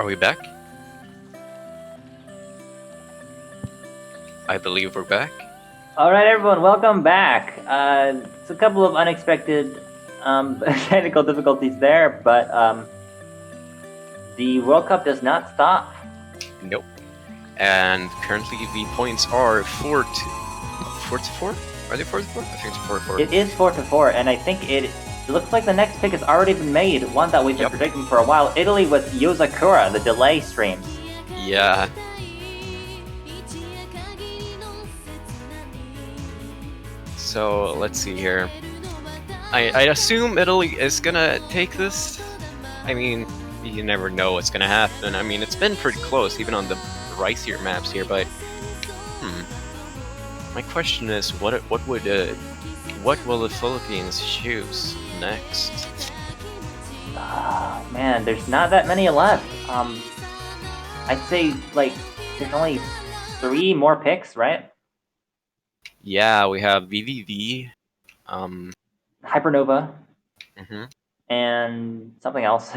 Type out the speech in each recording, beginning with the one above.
Are we back? I believe we're back. Alright everyone, welcome back. It's a couple of unexpected technical difficulties there, but the World Cup does not stop. Nope. And currently the points are 4-4? Are they 4-4? I think it's 4-4. It is 4-4, and I think it looks like the next pick has already been made, one that we've been predicting for a while. Italy with Yozakura, the delay streams. Yeah. So let's see here. I assume Italy is gonna take this. I mean, you never know what's gonna happen. I mean, it's been pretty close, even on the ricier maps here. But my question is, what will the Philippines choose next? Man, there's not that many left. I'd say like there's only 3 more picks, right? Yeah, we have VVV, Hypernova, and something else.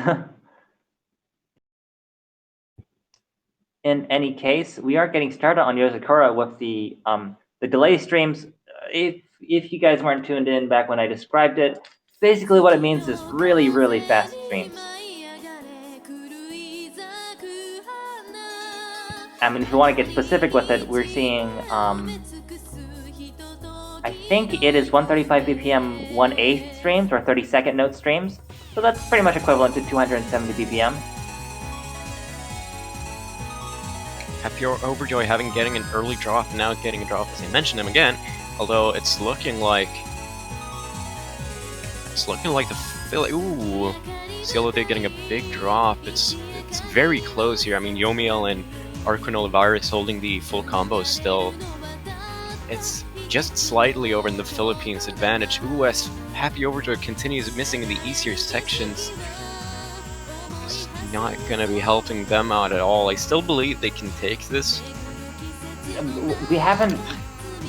In any case, we are getting started on Yozakura with the delay streams. If you guys weren't tuned in back when I described it, basically what it means is really, really fast streams. I mean, if you want to get specific with it, we're seeing I think it is 135 BPM 1/8 streams or 30-second note streams. So that's pretty much equivalent to 270 BPM. Happy Overjoy getting an early drop, now getting a drop as I mentioned him again. Although it's looking like the Philly. Ooh, Cielo Day getting a big drop. It's very close here. I mean, Yomiel and Arquin Olivares holding the full combo still. It's just slightly over in the Philippines' advantage. Ooh, as Happy Overjoy continues missing the easier sections, it's not gonna be helping them out at all. I still believe they can take this. We haven't.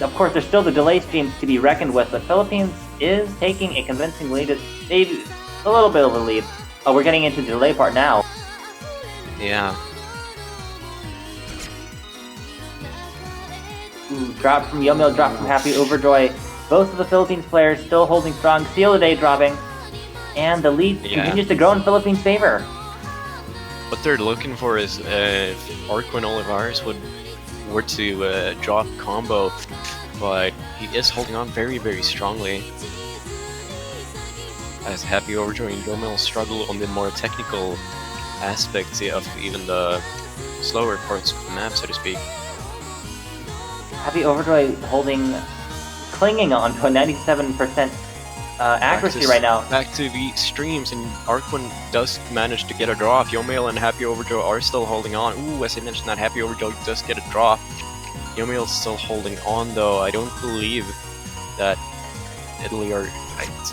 Of course, there's still the delay streams to be reckoned with. The Philippines is taking a convincing lead. Maybe a little bit of a lead. Oh, we're getting into the delay part now. Yeah. Ooh, drop from Yomiel, drop from Happy Overjoy. Both of the Philippines players still holding strong. Cielo Day dropping. And the lead continues to grow in Philippines' favor. What they're looking for is if Arquin Olivares were to drop combo, but he is holding on very, very strongly. As Happy Overjoy and Yomiel struggle on the more technical aspects of even the slower parts of the map, so to speak. Happy Overjoy clinging on to a 97% accuracy right now. Back to the streams, and Arquin does manage to get a drop. Yomiel and Happy Overjoy are still holding on. Ooh, as I mentioned, that Happy Overjoy does get a drop. Yomiel's still holding on, though. I don't believe that Italy are... It's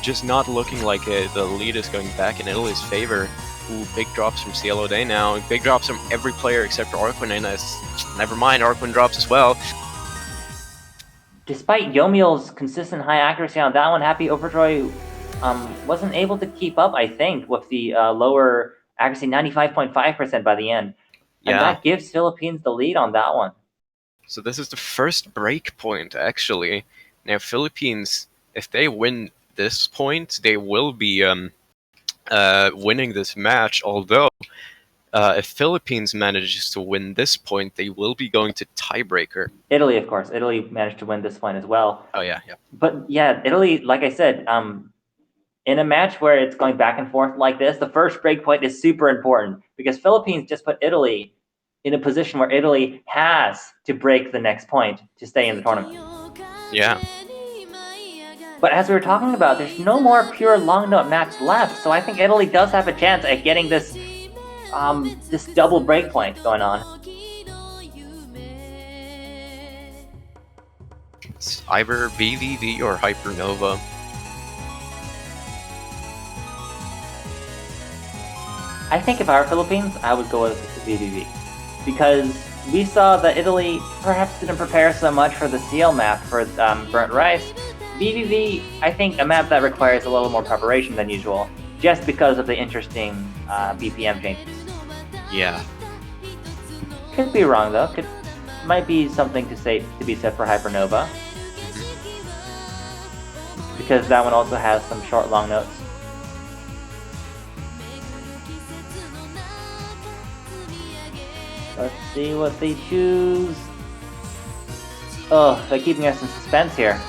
just not looking like the lead is going back in Italy's favor. Ooh, big drops from Cielo Day now. Big drops from every player except for Arquin, and never mind, Arquin drops as well. Despite Yomiel's consistent high accuracy on that one, Happy Overjoy wasn't able to keep up, I think, with the lower accuracy, 95.5% by the end. And that gives Philippines the lead on that one. So this is the first break point, actually. Now, Philippines, if they win this point, they will be winning this match, although if Philippines manages to win this point, they will be going to tiebreaker. Italy, of course. Italy managed to win this point as well. Oh, yeah. But yeah, Italy, like I said, in a match where it's going back and forth like this, the first break point is super important because Philippines just put Italy in a position where Italy has to break the next point to stay in the tournament. Yeah. But as we were talking about, there's no more pure long note maps left, so I think Italy does have a chance at getting this this double break point going on. It's either VVV or Hypernova. I think if I were Philippines, I would go with VVV. Because we saw that Italy perhaps didn't prepare so much for the CL map for Burnt Rice. VVV, I think, a map that requires a little more preparation than usual, just because of the interesting BPM changes. Yeah. Could be wrong though. Might be something to be said for Hypernova. Because that one also has some short long notes. Let's see what they choose. Oh, they're keeping us in suspense here.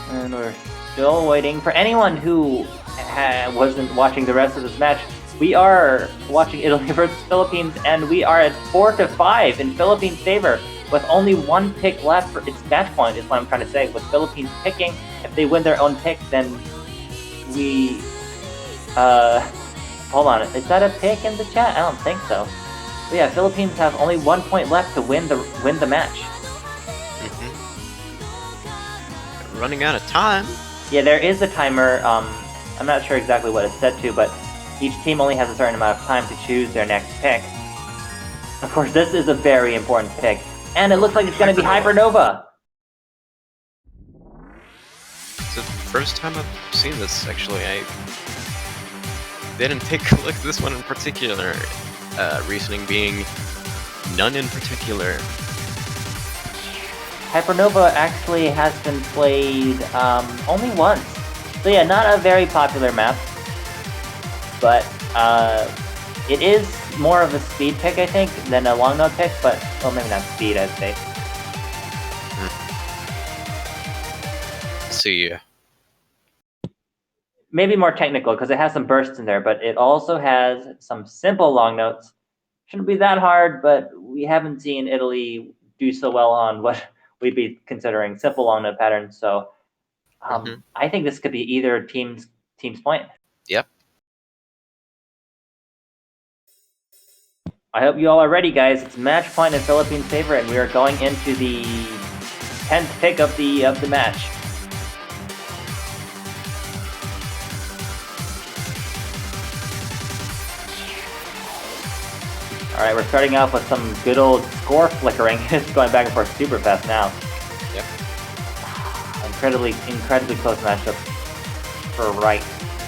And we're still waiting. For anyone who wasn't watching the rest of this match, we are watching Italy versus Philippines, and we are at 4-5 in Philippines' favor, with only one pick left for its match point, is what I'm trying to say. With Philippines picking, if they win their own pick, then we... hold on, is that a pick in the chat? I don't think so. But yeah, Philippines have only 1 point left to win the match. Running out of time. Yeah, there is a timer. I'm not sure exactly what it's set to, but each team only has a certain amount of time to choose their next pick. Of course, this is a very important pick, and it looks like it's going to be Hypernova. It's the first time I've seen this, actually. I didn't take a look at this one in particular. Reasoning being none in particular. Hypernova actually has been played only once. So yeah, not a very popular map. But it is more of a speed pick, I think, than a long note pick, but, well, maybe not speed, I'd say. Let's see. Maybe more technical, because it has some bursts in there, but it also has some simple long notes. Shouldn't be that hard, but we haven't seen Italy do so well on what we'd be considering simple long note patterns, so I think this could be either team's point. Yep. I hope you all are ready, guys. It's match point in Philippines' favor, and we are going into the 10th pick of the match. Alright, we're starting off with some good old score flickering. It's going back and forth super fast now. Yep. Incredibly close matchup for right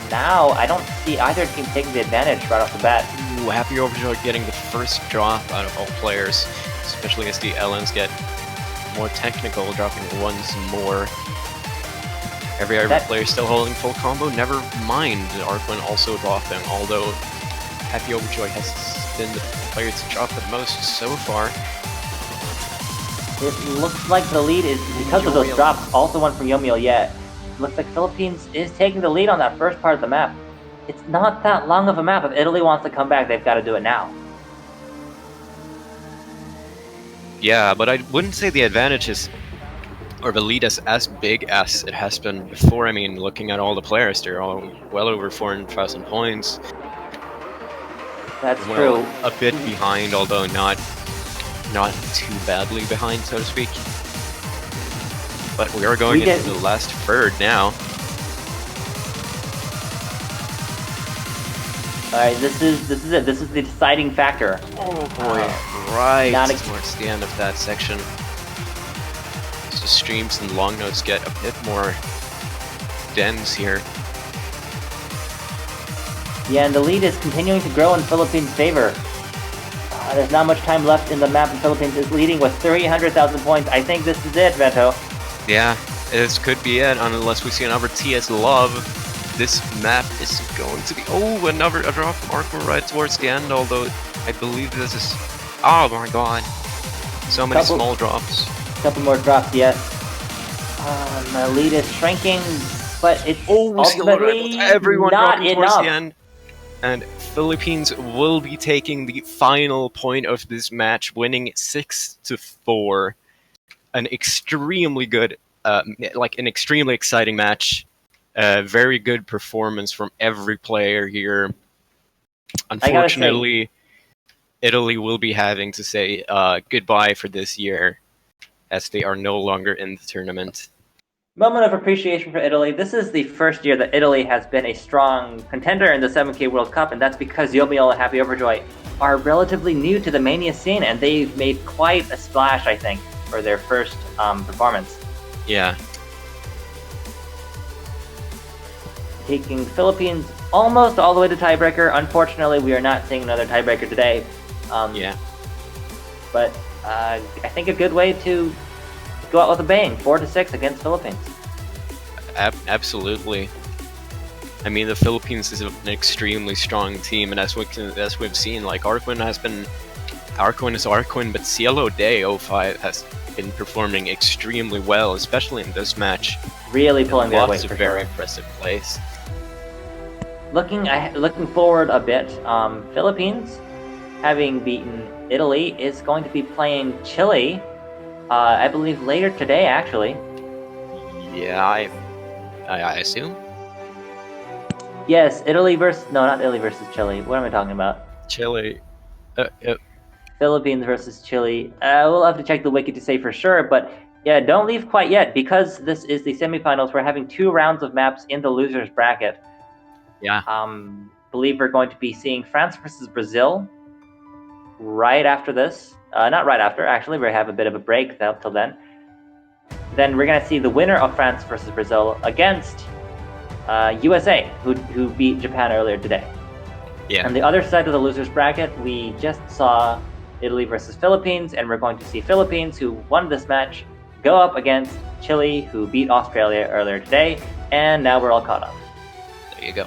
now. I don't see either team taking the advantage right off the bat. Ooh, Happy Overjoyed getting the first drop out of all players, especially as the LNs get more technical, dropping once more. Every player still holding full combo, never mind Arkwin also dropping, although Happy Overjoyed has been the player to drop the most so far. It looks like the lead is, because of those drops, also one from Yomiel yet. Looks like Philippines is taking the lead on that first part of the map. It's not that long of a map. If Italy wants to come back, they've got to do it now. Yeah, but I wouldn't say the advantage is, or the lead is as big as it has been before. I mean, looking at all the players, they're all well over 400,000 points. That's true. A bit behind, although not too badly behind, so to speak. But we are going into the last third now. Alright, this is it. This is the deciding factor. Oh boy, right towards the end of that section. So streams and long notes get a bit more dense here. Yeah, and the lead is continuing to grow in Philippines' favor. There's not much time left in the map, and Philippines is leading with 300,000 points. I think this is it, Vento. Yeah, this could be it, unless we see another TS Love. This map is going to be... Oh, another drop from Arkwin right towards the end, although I believe this is... Oh my god. So many small drops. Couple more drops, yes. The lead is shrinking, but it's ultimately everyone not dropping enough. Towards the end. And Philippines will be taking the final point of this match, winning 6-4. An extremely good, an extremely exciting match. Very good performance from every player here. Unfortunately, Italy will be having to say goodbye for this year, as they are no longer in the tournament. Moment of appreciation for Italy. This is the first year that Italy has been a strong contender in the 7K World Cup, and that's because Yomiel and Happy Overjoy are relatively new to the Mania scene, and they've made quite a splash, I think, for their first performance. Yeah. taking Philippines almost all the way to tiebreaker. Unfortunately, we are not seeing another tiebreaker today. Yeah. But I think a good way to go out with a bang, 4-6 against Philippines. Absolutely. I mean, the Philippines is an extremely strong team, and as we've seen, like Arquin is Arquin, but Cielo Day 05 has been performing extremely well, especially in this match. Really pulling their weight Lots for of very sure. impressive plays. Looking forward a bit, Philippines, having beaten Italy, is going to be playing Chile, I believe later today, actually. Yeah, I assume. Yes, Italy versus... No, not Italy versus Chile. What am I talking about? Chile. Philippines versus Chile. We'll have to check the wiki to say for sure, but yeah, don't leave quite yet. Because this is the semifinals, we're having 2 rounds of maps in the losers bracket. Yeah. Believe we're going to be seeing France versus Brazil right after this. Not right after, actually. We have a bit of a break till then. Then we're going to see the winner of France versus Brazil against USA, who beat Japan earlier today. Yeah. On the other side of the losers bracket, we just saw Italy versus Philippines, and we're going to see Philippines, who won this match, go up against Chile, who beat Australia earlier today, and now we're all caught up. There you go.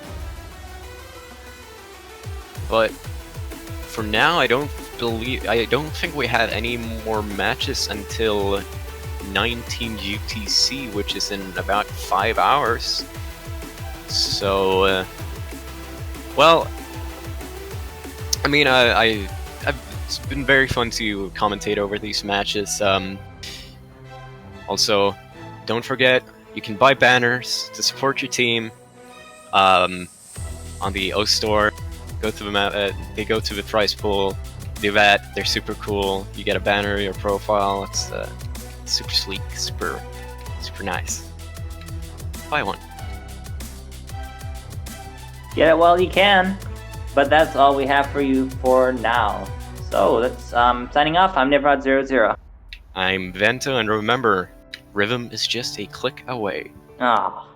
But for now, I don't think we have any more matches until 19 UTC, which is in about 5 hours. So, well, I mean, it's been very fun to commentate over these matches. Also, don't forget, you can buy banners to support your team on the O store. They go to the prize pool, do that. They're super cool. You get a banner, your profile. It's super sleek, super nice. Buy one. Get it while you can. But that's all we have for you for now. So that's signing off. I'm Nimrod00. I'm Vento, and remember, rhythm is just a click away. Ah.